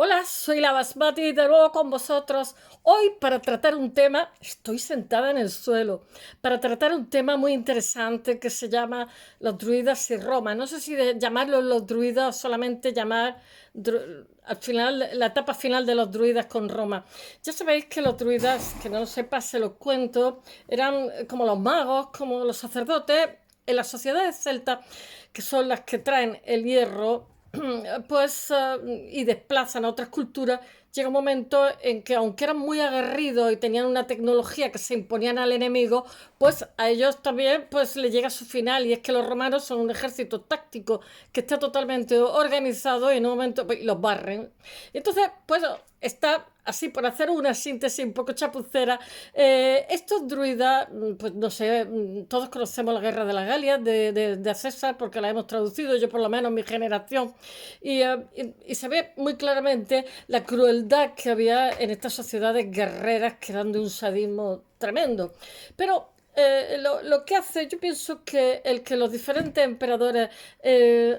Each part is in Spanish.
Hola, soy la Basmati de nuevo con vosotros. Hoy para tratar un tema, estoy sentada en el suelo, para tratar un tema muy interesante que se llama los druidas y Roma. No sé si de llamarlos los druidas o solamente llamar al final, la etapa final de los druidas con Roma. Ya sabéis que los druidas, que no lo sepa, se los cuento, eran como los magos, como los sacerdotes en las sociedades celtas, que son las que traen el hierro pues y desplazan a otras culturas, llega un momento en que aunque eran muy aguerridos y tenían una tecnología que se imponían al enemigo, pues a ellos también pues le llega su final, y es que los romanos son un ejército táctico que está totalmente organizado y en un momento pues, los barren. Entonces, pues está así, por hacer una síntesis un poco chapucera, estos druidas, pues no sé, todos conocemos la guerra de la Galia de César, porque la hemos traducido, yo por lo menos mi generación, y se ve muy claramente la crueldad que había en estas sociedades guerreras que eran de un sadismo tremendo. Pero lo que hace, yo pienso que el que los diferentes emperadores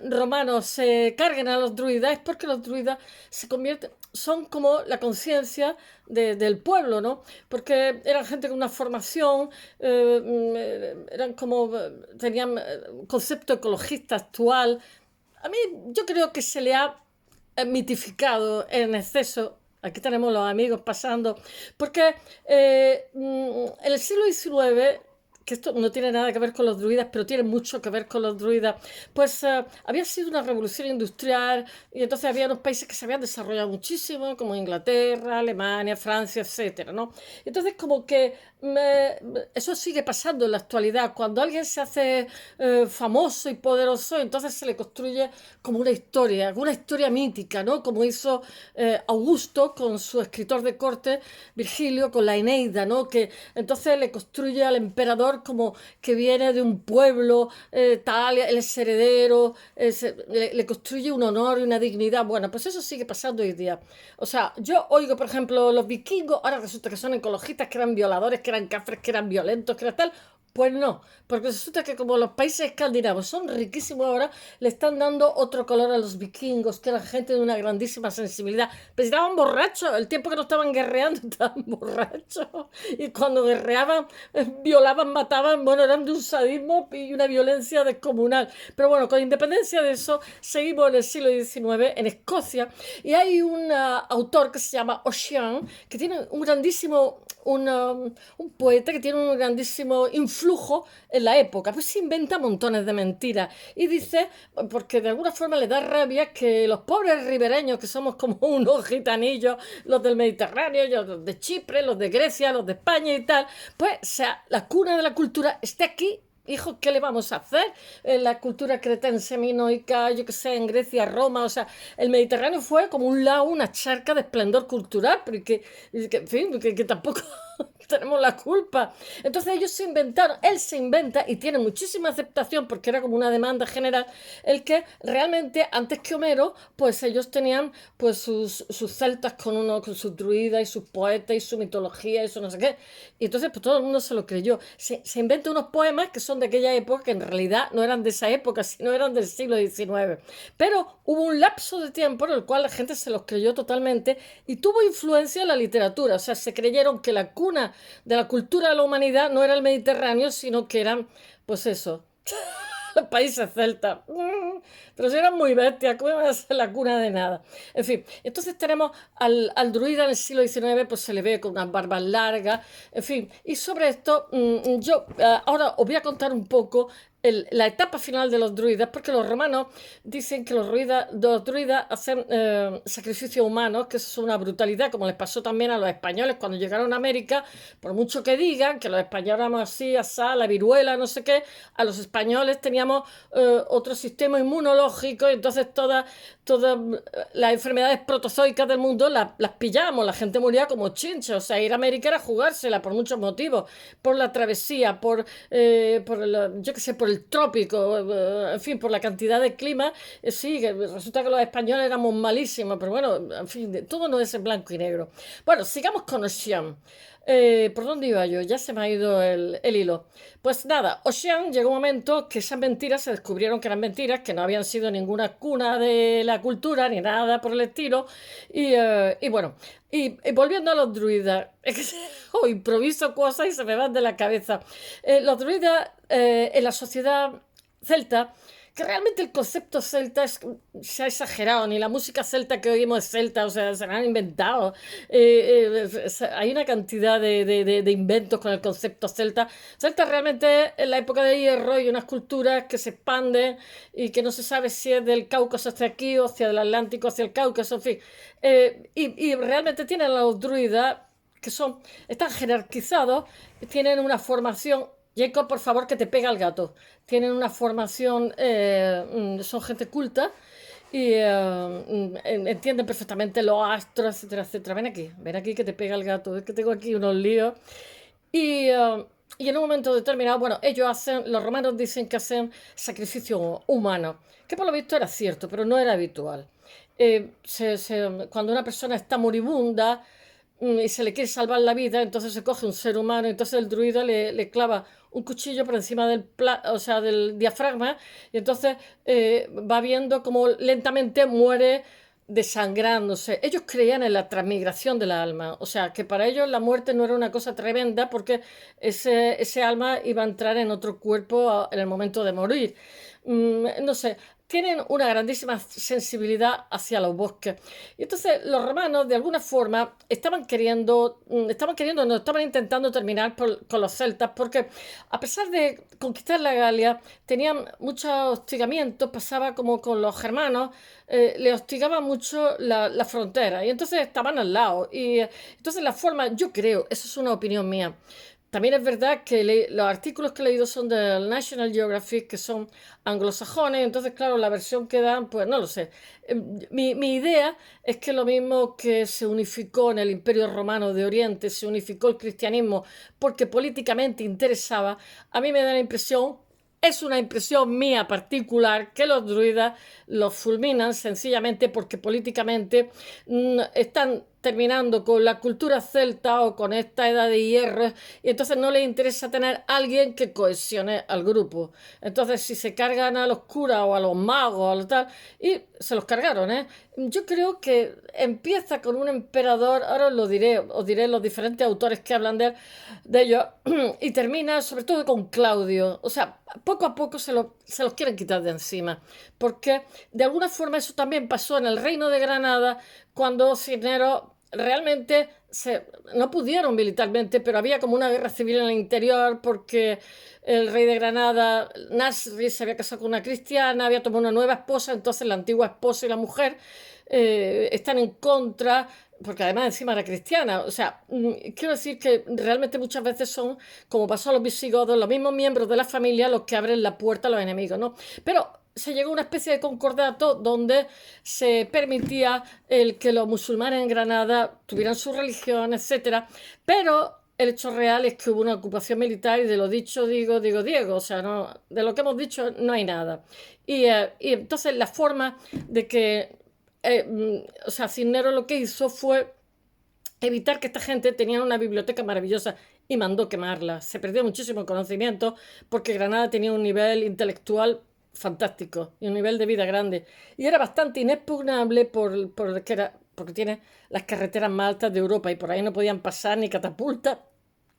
romanos se carguen a los druidas es porque los druidas se convierten, son como la conciencia del pueblo, ¿no? Porque eran gente con una formación, eran como, tenían un concepto ecologista actual. A mí yo creo que se le ha mitificado en exceso. Aquí tenemos los amigos pasando, porque en el siglo XIX, que esto no tiene nada que ver con los druidas, pero tiene mucho que ver con los druidas, pues había sido una revolución industrial, y entonces había unos países que se habían desarrollado muchísimo, como Inglaterra, Alemania, Francia, etcétera, ¿no? Entonces como que eso sigue pasando en la actualidad. Cuando alguien se hace famoso y poderoso, entonces se le construye como una historia mítica, ¿no? Como hizo Augusto con su escritor de corte, Virgilio, con la Eneida, ¿no? Que entonces le construye al emperador como que viene de un pueblo tal, él es heredero, le construye un honor y una dignidad. Bueno, pues eso sigue pasando hoy día. O sea, yo oigo, por ejemplo, los vikingos, ahora resulta que son ecologistas, que eran violadores, que eran cafres, que eran violentos, que eran tal. Pues no, porque resulta que como los países escandinavos son riquísimos ahora, le están dando otro color a los vikingos, que eran gente de una grandísima sensibilidad. Pero estaban borrachos, el tiempo que no estaban guerreando estaban borrachos. Y cuando guerreaban, violaban, mataban, bueno, eran de un sadismo y una violencia descomunal. Pero bueno, con independencia de eso, seguimos en el siglo XIX, en Escocia, y hay un autor que se llama Ossian, que tiene un grandísimo un poeta que tiene un grandísimo influjo en la época, pues se inventa montones de mentiras y dice, porque de alguna forma le da rabia que los pobres ribereños, que somos como unos gitanillos, los del Mediterráneo, los de Chipre, los de Grecia, los de España y tal, pues sea, la cuna de la cultura esté aquí. Hijo, ¿qué le vamos a hacer? La cultura cretense, minoica, yo que sé, en Grecia, Roma, o sea, el Mediterráneo fue como un lago, una charca de esplendor cultural, pero en fin, que tampoco tenemos la culpa. Entonces ellos se inventaron, él se inventa y tiene muchísima aceptación porque era como una demanda general, el que realmente antes que Homero, pues ellos tenían pues sus celtas con sus druidas y sus poetas y su mitología y su no sé qué. Y entonces pues todo el mundo se lo creyó. Se inventa unos poemas que son de aquella época, que en realidad no eran de esa época, sino eran del siglo XIX. Pero hubo un lapso de tiempo en el cual la gente se los creyó totalmente y tuvo influencia en la literatura. O sea, se creyeron que la cuna de la cultura de la humanidad no era el Mediterráneo, sino que eran, pues eso, países celtas. Pero si eran muy bestias, ¿cómo iban a ser la cuna de nada? En fin, entonces tenemos al druida en el siglo XIX, pues se le ve con unas barbas largas, en fin. Y sobre esto, yo ahora os voy a contar un poco la etapa final de los druidas, porque los romanos dicen que los druidas hacen sacrificios humanos, que eso es una brutalidad, como les pasó también a los españoles cuando llegaron a América. Por mucho que digan que los españoles éramos así, asá, la viruela, no sé qué, a los españoles teníamos otro sistema inmunológico, y entonces todas las enfermedades protozoicas del mundo las pillamos, la gente moría como chincha. O sea, ir a América era jugársela por muchos motivos, por la travesía, yo qué sé, por el trópico, en fin, por la cantidad de clima. Sí, que resulta que los españoles éramos malísimos, pero bueno, en fin, todo no es en blanco y negro. Bueno, sigamos con Ocean. ¿Por dónde iba yo? Ya se me ha ido el hilo. Pues nada, Ocean llegó un momento que esas mentiras se descubrieron que eran mentiras, que no habían sido ninguna cuna de la cultura ni nada por el estilo. Y bueno, y volviendo a los druidas, es que improviso cosas y se me van de la cabeza. Los druidas en la sociedad celta, que realmente el concepto celta se ha exagerado, ni la música celta que oímos es celta, o sea, se la han inventado. Hay una cantidad de inventos con el concepto celta. Celta realmente es la época de hierro y unas culturas que se expanden y que no se sabe si es del Cáucaso hacia aquí o hacia el Atlántico, hacia el Cáucaso, en fin. Y realmente tienen a los druidas que están jerarquizados, tienen una formación. Jacob, por favor, que te pega el gato. Tienen una formación, son gente culta y entienden perfectamente los astros, etcétera, etcétera. Ven aquí que te pega el gato. Es que tengo aquí unos líos. Y, y en un momento determinado, bueno, los romanos dicen que hacen sacrificio humano, que por lo visto era cierto, pero no era habitual. Cuando una persona está moribunda, y se le quiere salvar la vida, entonces se coge un ser humano, entonces el druida le clava un cuchillo por encima o sea, del diafragma, y entonces va viendo cómo lentamente muere desangrándose. Ellos creían en la transmigración del alma, o sea, que para ellos la muerte no era una cosa tremenda porque ese alma iba a entrar en otro cuerpo en el momento de morir. No sé, tienen una grandísima sensibilidad hacia los bosques. Y entonces los romanos, de alguna forma, no, estaban intentando terminar con los celtas, porque a pesar de conquistar la Galia, tenían muchos hostigamientos, pasaba como con los germanos, les hostigaba mucho la frontera, y entonces estaban al lado. Y entonces la forma, yo creo, eso es una opinión mía, también es verdad que los artículos que he leído son del National Geographic, que son anglosajones, entonces, claro, la versión que dan, pues no lo sé. Mi idea es que lo mismo que se unificó en el Imperio Romano de Oriente, se unificó el cristianismo porque políticamente interesaba, a mí me da la impresión, es una impresión mía particular, que los druidas los fulminan sencillamente porque políticamente están terminando con la cultura celta o con esta edad de hierro, y entonces no les interesa tener a alguien que cohesione al grupo. Entonces, si se cargan a los curas o a los magos o a lo tal, y se los cargaron, ¿eh? Yo creo que empieza con un emperador, ahora os diré los diferentes autores que hablan de ellos, y termina sobre todo con Claudio. O sea, poco a poco se los quieren quitar de encima, porque de alguna forma eso también pasó en el Reino de Granada, cuando Cisneros realmente no pudieron militarmente, pero había como una guerra civil en el interior porque el rey de Granada, Nasri, se había casado con una cristiana, había tomado una nueva esposa, entonces la antigua esposa y la mujer están en contra, porque además encima era cristiana. O sea, quiero decir que realmente muchas veces son, como pasó a los visigodos, los mismos miembros de la familia los que abren la puerta a los enemigos, ¿no? Pero se llegó a una especie de concordato donde se permitía el que los musulmanes en Granada tuvieran su religión, etcétera, pero el hecho real es que hubo una ocupación militar y de lo dicho digo, o sea, no, de lo que hemos dicho no hay nada. Y entonces la forma de que, o sea, Cisneros lo que hizo fue evitar que esta gente tenía una biblioteca maravillosa y mandó quemarla. Se perdió muchísimo conocimiento porque Granada tenía un nivel intelectual fantástico y un nivel de vida grande. Y era bastante inexpugnable porque tiene las carreteras más altas de Europa y por ahí no podían pasar ni catapultas,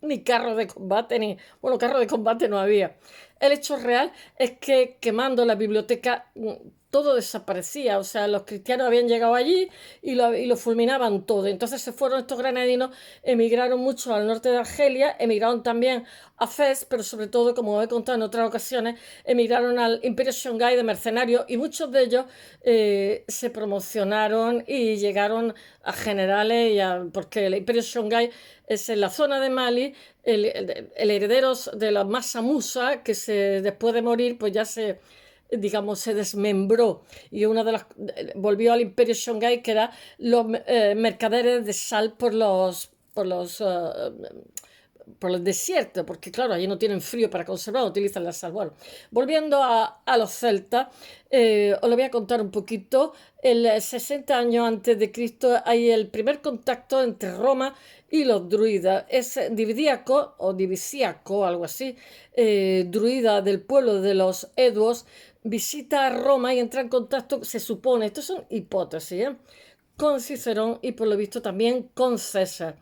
ni carros de combate, bueno, carros de combate no había. El hecho real es que quemando la biblioteca todo desaparecía, o sea, los cristianos habían llegado allí y lo fulminaban todo. Entonces se fueron estos granadinos, emigraron mucho al norte de Argelia, emigraron también a Fez, pero sobre todo, como he contado en otras ocasiones, emigraron al Imperio Songhai de mercenarios, y muchos de ellos se promocionaron y llegaron a generales, porque el Imperio Songhai es en la zona de Mali, el heredero de la Masa Musa, que después de morir, pues ya digamos, se desmembró, y volvió al Imperio Songhai, que era los mercaderes de sal por el desierto, porque claro, allí no tienen frío para conservar, utilizan la sal. Bueno, volviendo a los celtas, os lo voy a contar un poquito. El 60 años antes de Cristo hay el primer contacto entre Roma y los druidas. Es dividíaco o divisíaco, algo así, druida del pueblo de los Eduos, visita a Roma y entra en contacto, se supone, esto son hipótesis, con Cicerón y por lo visto también con César,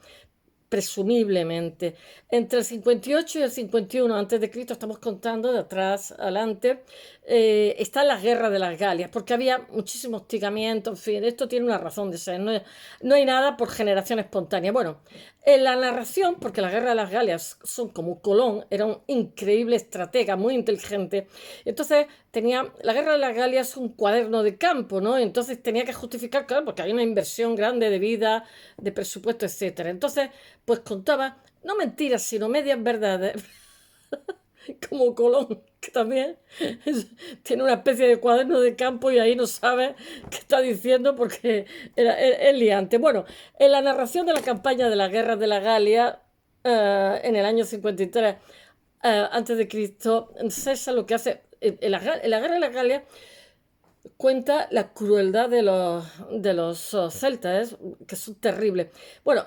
presumiblemente. Entre el 58 y el 51 antes de Cristo, estamos contando de atrás adelante, está la guerra de las Galias, porque había muchísimo hostigamiento, en fin, esto tiene una razón de ser, no hay nada por generación espontánea. Bueno, en la narración, porque la guerra de las Galias son como Colón, era un increíble estratega, muy inteligente, entonces tenía, la guerra de las Galias un cuaderno de campo, ¿no? Entonces tenía que justificar, claro, porque había una inversión grande de vida, de presupuesto, etcétera. Entonces, pues contaba, no mentiras, sino medias verdades, como Colón, que también tiene una especie de cuaderno de campo y ahí no sabe qué está diciendo porque es liante. Bueno, en la narración de la campaña de la guerra de la Galia, en el año 53 antes de Cristo, César lo que hace, en la guerra de la Galia, cuenta la crueldad de los celtas, que son terribles. Bueno,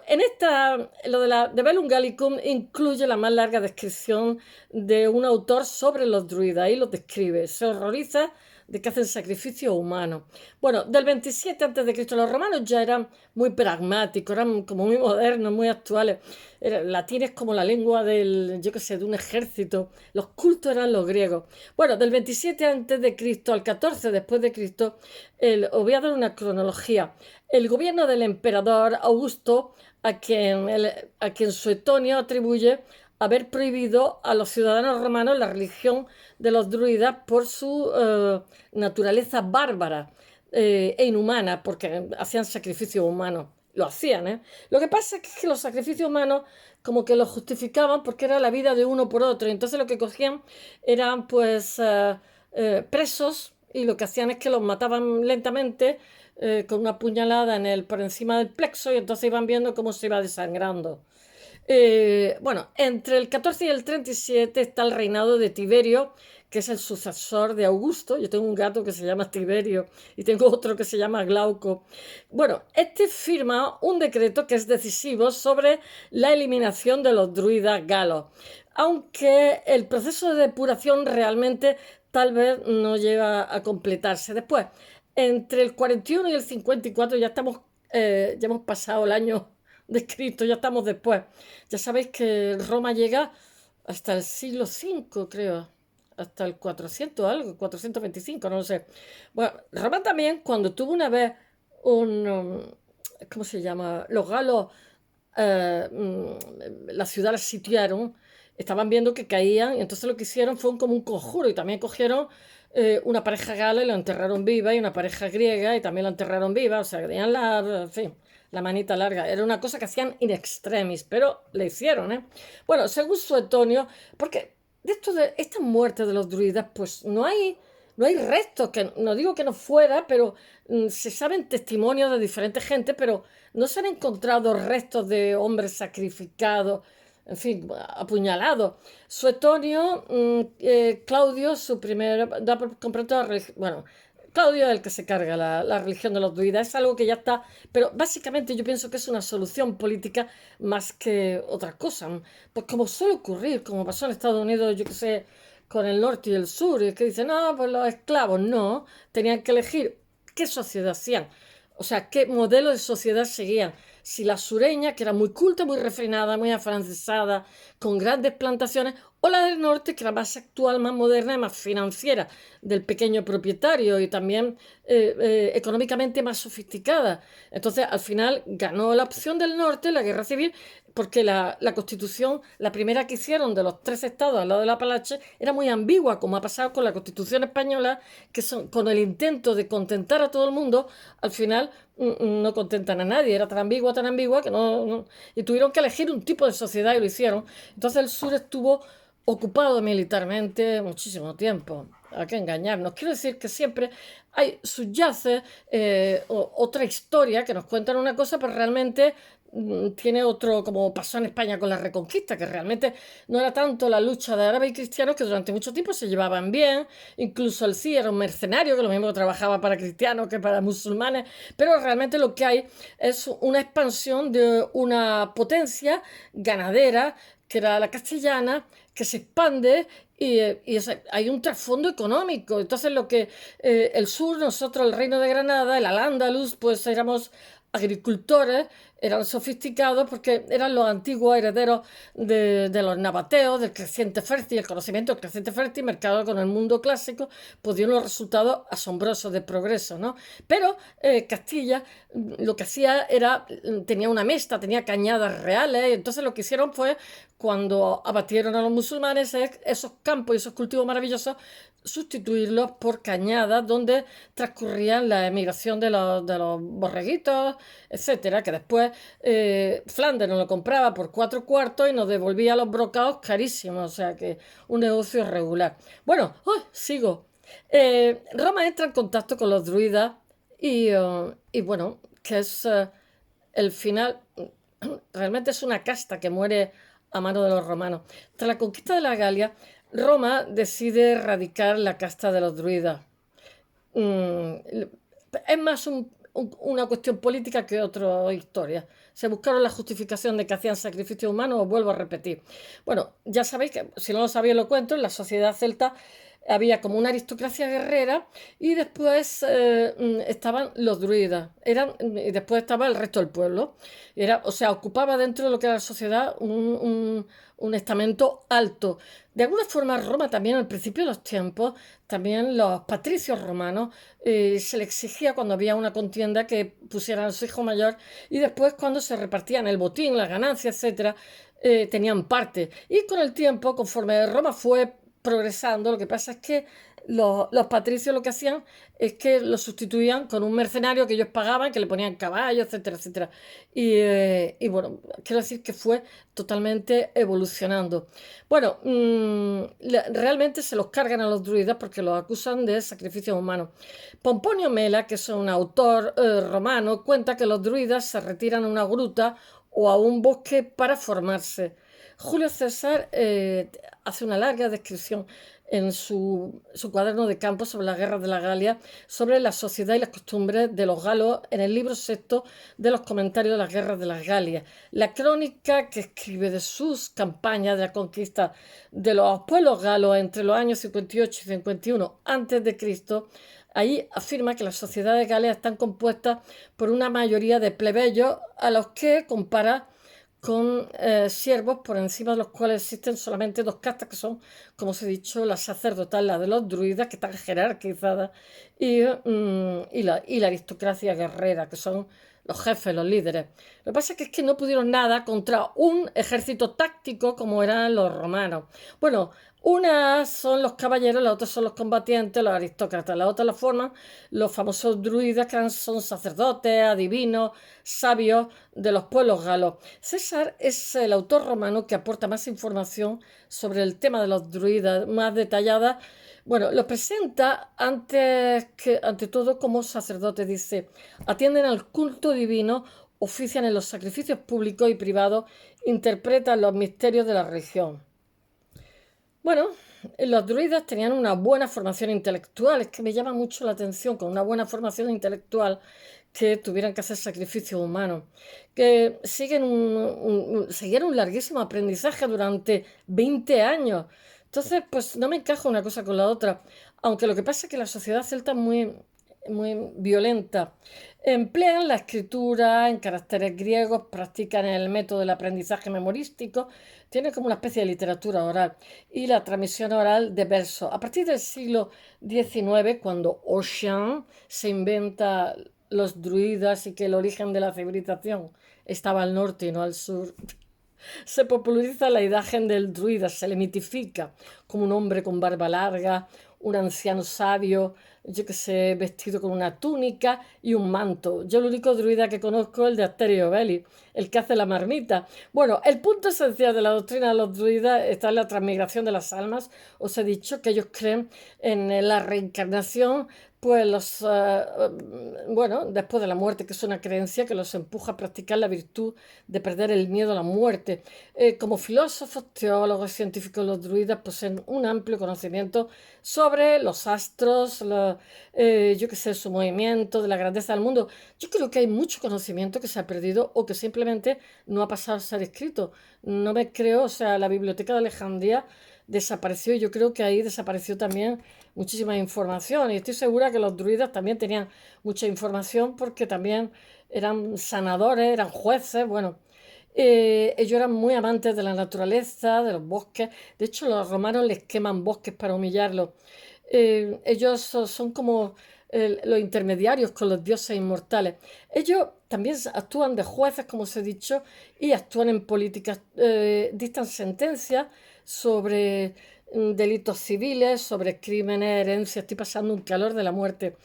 lo de Bellum Gallicum incluye la más larga descripción de un autor sobre los druidas, y los describe, se horroriza de que hacen sacrificios humanos. Bueno, del 27 a.C. los romanos ya eran muy pragmáticos, eran como muy modernos, muy actuales. Latín es como la lengua yo qué sé, de un ejército. Los cultos eran los griegos. Bueno, del 27 a.C. al 14 después de Cristo, os voy a dar una cronología. El gobierno del emperador Augusto, a quien Suetonio atribuye haber prohibido a los ciudadanos romanos la religión de los druidas por su naturaleza bárbara e inhumana, porque hacían sacrificios humanos. Lo hacían, ¿eh? Lo que pasa es que los sacrificios humanos como que los justificaban porque era la vida de uno por otro. Entonces lo que cogían eran pues presos, y lo que hacían es que los mataban lentamente con una puñalada por encima del plexo, y entonces iban viendo cómo se iba desangrando. Bueno, entre el 14 y el 37 está el reinado de Tiberio, que es el sucesor de Augusto. Yo tengo un gato que se llama Tiberio y tengo otro que se llama Glauco. Bueno, este firma un decreto que es decisivo sobre la eliminación de los druidas galos, aunque el proceso de depuración realmente tal vez no llega a completarse. Después, entre el 41 y el 54 ya hemos pasado el año de Cristo, ya estamos después. Ya sabéis que Roma llega hasta el siglo V, creo, hasta el 400 algo, 425, no lo sé. Bueno, Roma también, cuando tuvo una vez ¿cómo se llama? Los galos, la ciudad la sitiaron, estaban viendo que caían, y entonces lo que hicieron fue como un conjuro, y también cogieron una pareja gala y la enterraron viva, y una pareja griega y también la enterraron viva, o sea, tenían en fin, la manita larga. Era una cosa que hacían in extremis, pero le hicieron, ¿eh? Bueno, según Suetonio, porque de estas muertes de los druidas, pues no hay restos, que no digo que no fuera, pero se saben testimonios de diferentes gente, pero no se han encontrado restos de hombres sacrificados, en fin, apuñalados. Suetonio, Claudio, su primer, da por completo, bueno, Claudio es el que se carga la religión de los druidas, es algo que ya está, pero básicamente yo pienso que es una solución política más que otra cosa. Pues como suele ocurrir, como pasó en Estados Unidos, yo que sé, con el norte y el sur, y que dicen, no, pues los esclavos, no, tenían que elegir qué sociedad hacían, o sea, qué modelo de sociedad seguían. Si la sureña, que era muy culta, muy refinada, muy afrancesada, con grandes plantaciones, o la del norte, que era más actual, más moderna y más financiera, del pequeño propietario, y también económicamente más sofisticada. Entonces, al final, ganó la opción del norte, la guerra civil, porque la constitución, la primera que hicieron de los 3 estados al lado del Apalache, era muy ambigua, como ha pasado con la constitución española, que con el intento de contentar a todo el mundo, al final no contentan a nadie. Era tan ambigua que y tuvieron que elegir un tipo de sociedad y lo hicieron. Entonces el sur estuvo ocupado militarmente muchísimo tiempo. ¿A qué engañarnos? Quiero decir que siempre subyace otra historia que nos cuentan una cosa, pero realmente tiene otro, como pasó en España con la Reconquista, que realmente no era tanto la lucha de árabes y cristianos, que durante mucho tiempo se llevaban bien, incluso el Cid era un mercenario, que lo mismo trabajaba para cristianos que para musulmanes, pero realmente lo que hay es una expansión de una potencia ganadera, que era la castellana, que se expande hay un trasfondo económico. Entonces, el sur, nosotros, el Reino de Granada, el Al-Ándalus, pues éramos agricultores, eran sofisticados porque eran los antiguos herederos de los nabateos, del creciente fértil, el conocimiento del creciente fértil, mercado con el mundo clásico, pues dio unos resultados asombrosos de progreso, ¿no? Pero Castilla lo que hacía era, tenía una mesta, tenía cañadas reales, y entonces lo que hicieron fue, cuando abatieron a los musulmanes, esos campos y esos cultivos maravillosos, sustituirlos por cañadas donde transcurrían la emigración de los borreguitos, etcétera, que después Flandes nos lo compraba por 4 cuartos y nos devolvía los brocados carísimos, o sea que un negocio regular. Bueno, sigo. Roma entra en contacto con los druidas y bueno, que es el final, realmente es una casta que muere a mano de los romanos. Tras la conquista de la Galia, Roma decide erradicar la casta de los druidas. Mm, es más una cuestión política que otra historia. Se buscaron la justificación de que hacían sacrificios humanos, os vuelvo a repetir. Bueno, ya sabéis que, si no lo sabéis lo cuento, en la sociedad celta había como una aristocracia guerrera y después estaban los druidas, y después estaba el resto del pueblo. O sea, ocupaba dentro de lo que era la sociedad un estamento alto. De alguna forma, Roma también, al principio de los tiempos, también los patricios romanos, se le exigía cuando había una contienda que pusieran a su hijo mayor, y después cuando se repartían el botín, las ganancias, etcétera, tenían parte. Y con el tiempo, conforme Roma fue progresando, lo que pasa es que los patricios lo que hacían es que lo sustituían con un mercenario que ellos pagaban, que le ponían caballos, etcétera, etcétera. Y bueno, quiero decir que fue totalmente evolucionando. Bueno, realmente se los cargan a los druidas porque los acusan de sacrificios humanos. Pomponio Mela, que es un autor romano, cuenta que los druidas se retiran a una gruta o a un bosque para formarse. Julio César hace una larga descripción en su cuaderno de campo sobre las guerras de la Galia, sobre la sociedad y las costumbres de los galos, en el libro sexto de los comentarios de las guerras de las Galias. La crónica que escribe de sus campañas de la conquista de los pueblos galos entre los años 58 y 51 a.C., ahí afirma que las sociedades galeas están compuestas por una mayoría de plebeyos a los que compara con siervos por encima de los cuales existen solamente dos castas, que son, como os he dicho, la sacerdotal, la de los druidas, que están jerarquizadas, y la aristocracia guerrera, que son los jefes, los líderes. Lo que pasa es que no pudieron nada contra un ejército táctico como eran los romanos. Bueno, unas son los caballeros, las otras son los combatientes, los aristócratas. La otra la forman los famosos druidas, que son sacerdotes, adivinos, sabios de los pueblos galos. César es el autor romano que aporta más información sobre el tema de los druidas, más detallada. Bueno, los presenta ante todo como sacerdotes. Dice: atienden al culto divino, ofician en los sacrificios públicos y privados, interpretan los misterios de la religión. Bueno, los druidas tenían una buena formación intelectual. Es que me llama mucho la atención, con una buena formación intelectual, que tuvieran que hacer sacrificios humanos, que siguieron un larguísimo aprendizaje durante 20 años. Entonces, pues no me encaja una cosa con la otra, aunque lo que pasa es que la sociedad celta es muy, muy violenta. Emplean la escritura en caracteres griegos, practican el método del aprendizaje memorístico, tiene como una especie de literatura oral y la transmisión oral de versos. A partir del siglo XIX, cuando Ossian se inventa los druidas y que el origen de la civilización estaba al norte y no al sur, se populariza la imagen del druida, se le mitifica como un hombre con barba larga, un anciano sabio, yo que sé, vestido con una túnica y un manto. Yo el único druida que conozco es el de Asterio Belli, el que hace la marmita. Bueno, el punto esencial de la doctrina de los druidas está en la transmigración de las almas. Os he dicho que ellos creen en la reencarnación, pues bueno, después de la muerte, que es una creencia que los empuja a practicar la virtud de perder el miedo a la muerte. Como filósofos, teólogos, científicos, los druidas poseen un amplio conocimiento sobre los astros, yo qué sé, su movimiento, de la grandeza del mundo. Yo creo que hay mucho conocimiento que se ha perdido o que simplemente no ha pasado a ser escrito. No me creo, o sea, la Biblioteca de Alejandría desapareció y yo creo que ahí desapareció también muchísima información y estoy segura que los druidas también tenían mucha información porque también eran sanadores, eran jueces, bueno, ellos eran muy amantes de la naturaleza, de los bosques. De hecho, los romanos les queman bosques para humillarlos. Ellos son como los intermediarios con los dioses inmortales. Ellos también actúan de jueces, como os he dicho, y actúan en políticas, dictan sentencias sobre delitos civiles, sobre crímenes, herencias. Estoy pasando un calor de la muerte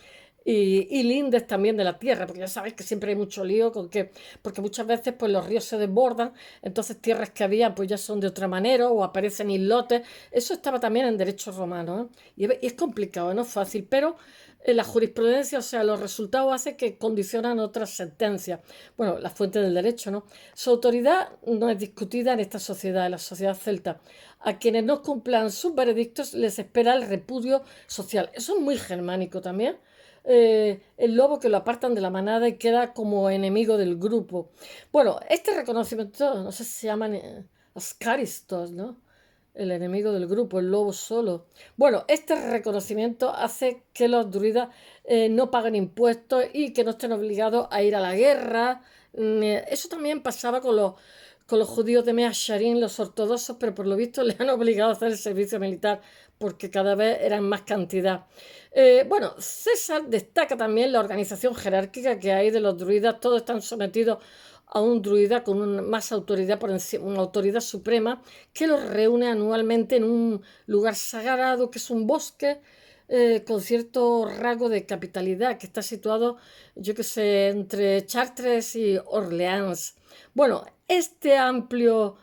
y lindes también de la tierra, porque ya sabéis que siempre hay mucho lío con que, porque muchas veces pues los ríos se desbordan, entonces tierras que había pues ya son de otra manera o aparecen islotes. Eso estaba también en derecho romano, ¿eh? Y es complicado, no es fácil, pero la jurisprudencia, o sea, los resultados hacen que condicionan otras sentencias. Bueno, la fuente del derecho, ¿no? Su autoridad no es discutida en esta sociedad, en la sociedad celta. A quienes no cumplan sus veredictos les espera el repudio social. Eso es muy germánico también. El lobo que lo apartan de la manada y queda como enemigo del grupo. Bueno, este reconocimiento, no sé si se llaman ascaristos, ¿no? El enemigo del grupo, el lobo solo. Bueno, este reconocimiento hace que los druidas no paguen impuestos y que no estén obligados a ir a la guerra. Eso también pasaba con los judíos de Mea Shearim, los ortodoxos, pero por lo visto les han obligado a hacer el servicio militar porque cada vez eran más cantidad. Bueno, César destaca también la organización jerárquica que hay de los druidas. Todos están sometidos a un druida con más autoridad por encima, una autoridad suprema que los reúne anualmente en un lugar sagrado que es un bosque con cierto rasgo de capitalidad que está situado, yo que sé, entre Chartres y Orleans. Bueno, este amplio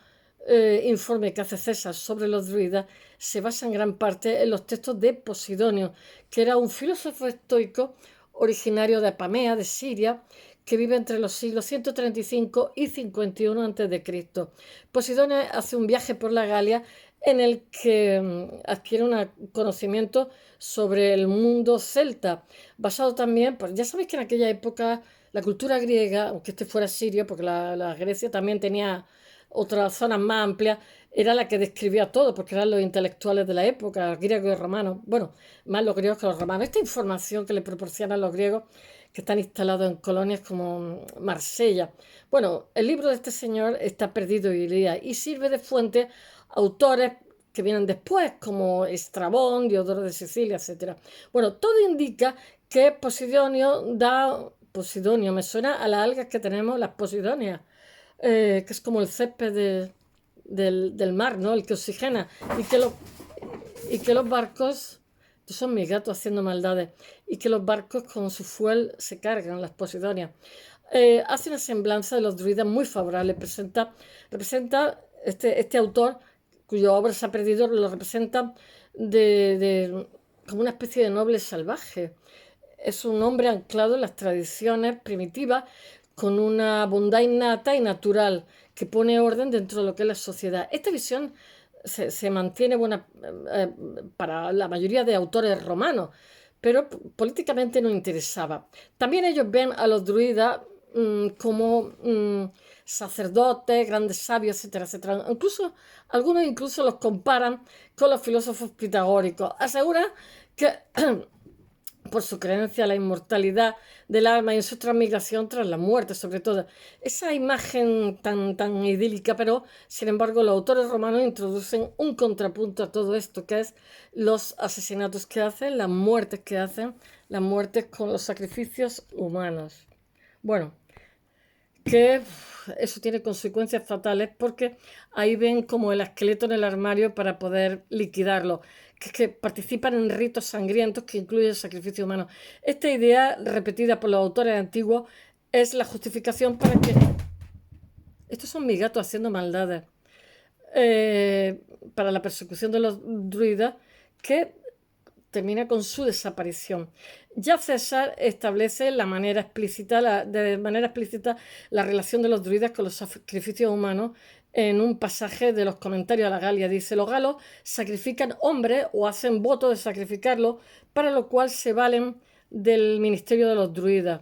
informe que hace César sobre los druidas se basa en gran parte en los textos de Posidonio, que era un filósofo estoico originario de Apamea, de Siria, que vive entre los siglos 135 y 51 a.C. Posidonio hace un viaje por la Galia en el que adquiere un conocimiento sobre el mundo celta, basado también, pues ya sabéis que en aquella época la cultura griega, aunque este fuera sirio, porque la Grecia también tenía otras zonas más amplias, era la que describía todo, porque eran los intelectuales de la época, griegos y romanos, bueno, más los griegos que los romanos. Esta información que le proporcionan los griegos que están instalados en colonias como Marsella. Bueno, el libro de este señor está perdido hoy día y sirve de fuente a autores que vienen después, como Estrabón, Diodoro de Sicilia, etc. Bueno, todo indica que Posidonio, me suena a las algas que tenemos, las posidonias, que es como el césped del mar, ¿no? El que oxigena y que los barcos, estos son mis gatos haciendo maldades, y que los barcos con su fuel se cargan, las posidonias. Hace una semblanza de los druidas muy favorable, representa este autor, cuya obra se ha perdido, lo representa como una especie de noble salvaje. Es un hombre anclado en las tradiciones primitivas, con una bondad innata y natural que pone orden dentro de lo que es la sociedad. Esta visión se mantiene buena para la mayoría de autores romanos, pero políticamente no interesaba. También ellos ven a los druidas como sacerdotes, grandes sabios, etcétera, etcétera. Algunos incluso los comparan con los filósofos pitagóricos. Asegura que por su creencia en la inmortalidad del alma y en su transmigración tras la muerte, sobre todo. Esa imagen tan idílica, pero sin embargo los autores romanos introducen un contrapunto a todo esto, que es los asesinatos que hacen, las muertes con los sacrificios humanos. Bueno, que eso tiene consecuencias fatales porque ahí ven como el esqueleto en el armario para poder liquidarlo. que participan en ritos sangrientos que incluyen el sacrificio humano. Esta idea, repetida por los autores antiguos, es la justificación para que... Estos son mis gatos haciendo maldades. eh, para la persecución de los druidas, que termina con su desaparición. Ya César establece de manera explícita la relación de los druidas con los sacrificios humanos en un pasaje de los comentarios a la Galia. Dice: los galos sacrifican hombres o hacen voto de sacrificarlos, para lo cual se valen del ministerio de los druidas.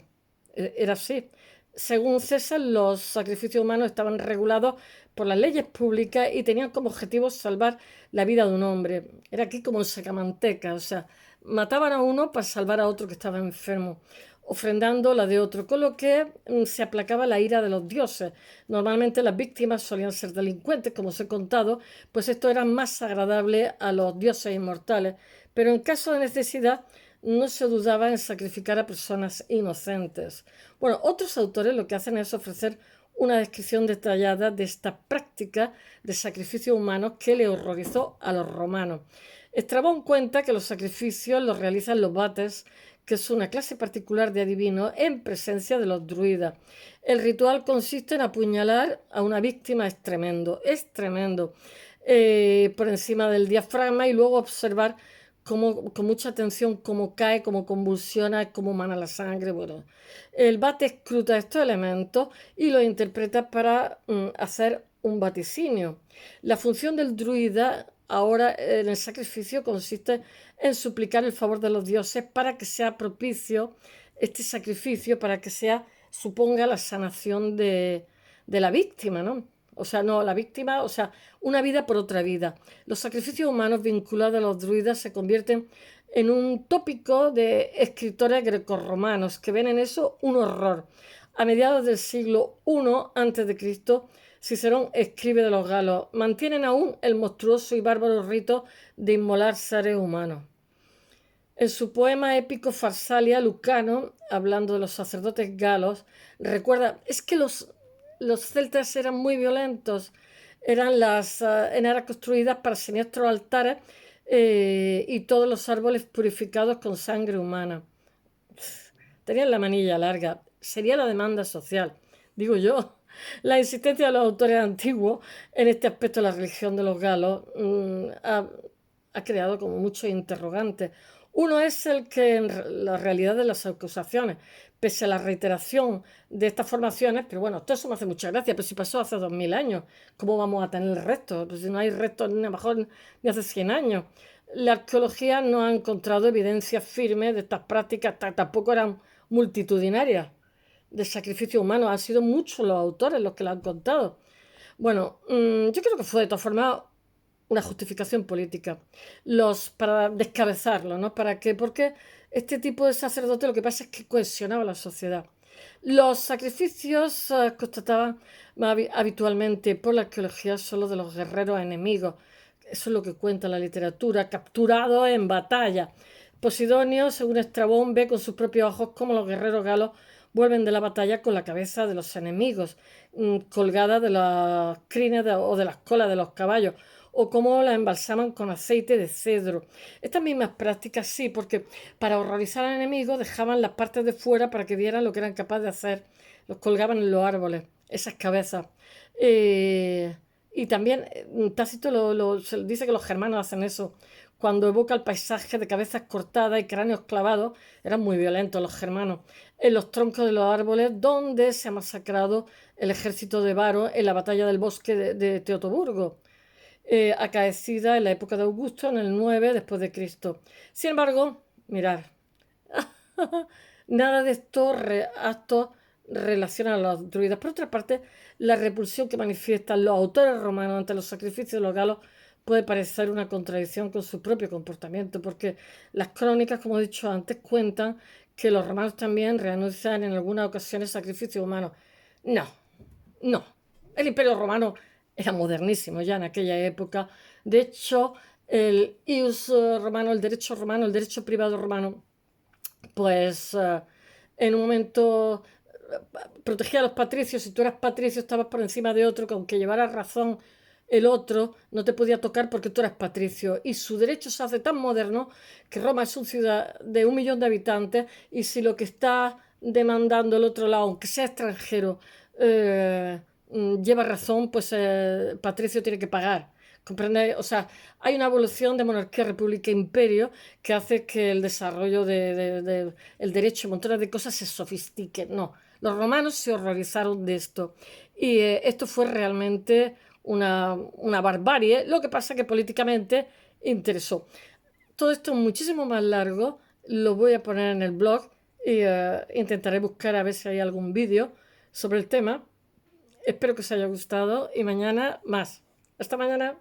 Era así. Según César, los sacrificios humanos estaban regulados por las leyes públicas y tenían como objetivo salvar la vida de un hombre. Era aquí como en Sacamanteca, o sea, mataban a uno para salvar a otro que estaba enfermo, ofrendando la de otro, con lo que se aplacaba la ira de los dioses. Normalmente las víctimas solían ser delincuentes, como os he contado, pues esto era más agradable a los dioses inmortales, pero en caso de necesidad no se dudaba en sacrificar a personas inocentes. Bueno, otros autores lo que hacen es ofrecer una descripción detallada de esta práctica de sacrificio humano que le horrorizó a los romanos. Estrabón cuenta que los sacrificios los realizan los vates, que es una clase particular de adivinos en presencia de los druidas. El ritual consiste en apuñalar a una víctima, es tremendo, por encima del diafragma, y luego observar con mucha atención cómo cae, cómo convulsiona, cómo mana la sangre. Bueno, el bate escruta estos elementos y los interpreta para hacer un vaticinio. La función del druida ahora en el sacrificio consiste en suplicar el favor de los dioses para que sea propicio este sacrificio, para que suponga la sanación de la víctima, ¿no? O sea, no, la víctima, o sea, una vida por otra vida. Los sacrificios humanos vinculados a los druidas se convierten en un tópico de escritores grecorromanos que ven en eso un horror. A mediados del siglo I a.C., Cicerón escribe de los galos: mantienen aún el monstruoso y bárbaro rito de inmolar seres humanos. En su poema épico Farsalia, Lucano, hablando de los sacerdotes galos, recuerda: es que los celtas eran muy violentos, eran eran construidas para siniestros altares, y todos los árboles purificados con sangre humana. Tenían la manilla larga. Sería la demanda social, digo yo. La insistencia de los autores antiguos en este aspecto de la religión de los galos ha creado como muchos interrogantes. Uno es el que en la realidad de las acusaciones, pese a la reiteración de estas formaciones, pero bueno, todo eso me hace mucha gracia, pero si pasó hace 2000 años, ¿cómo vamos a tener restos? Pues si no hay restos ni a lo mejor ni hace 100 años. La arqueología no ha encontrado evidencia firme de estas prácticas, tampoco eran multitudinarias de sacrificio humano. Han sido muchos los autores los que lo han contado. Bueno, yo creo que fue de todas formas una justificación política, para descabezarlo, ¿no? ¿Para qué? Porque este tipo de sacerdote lo que pasa es que cohesionaba la sociedad. Los sacrificios constataban habitualmente por la arqueología solo de los guerreros enemigos. Eso es lo que cuenta la literatura, capturados en batalla. Posidonio, según Estrabón, ve con sus propios ojos cómo los guerreros galos vuelven de la batalla con la cabeza de los enemigos, colgada de las crines o de las colas de los caballos, o cómo la embalsaman con aceite de cedro. Estas mismas prácticas sí, porque para horrorizar al enemigo dejaban las partes de fuera para que vieran lo que eran capaces de hacer. Los colgaban en los árboles, esas cabezas. Y también Tácito se dice que los germanos hacen eso. Cuando evoca el paisaje de cabezas cortadas y cráneos clavados, eran muy violentos los germanos, en los troncos de los árboles donde se ha masacrado el ejército de Varo en la batalla del bosque de Teutoburgo, acaecida en la época de Augusto, en el 9 después de Cristo. Sin embargo, mirad, nada de estos actos relacionan a los druidas. Por otra parte, la repulsión que manifiestan los autores romanos ante los sacrificios de los galos puede parecer una contradicción con su propio comportamiento, porque las crónicas, como he dicho antes, cuentan que los romanos también realizan en algunas ocasiones sacrificios humanos. No, no. El Imperio Romano era modernísimo ya en aquella época. De hecho, el ius romano, el derecho privado romano, pues en un momento protegía a los patricios. Si tú eras patricio, estabas por encima de otro, que aunque llevaras razón el otro no te podía tocar porque tú eras patricio. Y su derecho se hace tan moderno que Roma es una ciudad de 1 millón de habitantes y si lo que está demandando el otro lado, aunque sea extranjero, lleva razón, pues patricio tiene que pagar. ¿Comprende? O sea, hay una evolución de monarquía, república, imperio que hace que el desarrollo el derecho y montones de cosas se sofistiquen. No, los romanos se horrorizaron de esto. Y esto fue realmente una barbarie. Lo que pasa que políticamente interesó. Todo esto es muchísimo más largo. Lo voy a poner en el blog y intentaré buscar a ver si hay algún vídeo sobre el tema. Espero que os haya gustado y mañana más. Hasta mañana.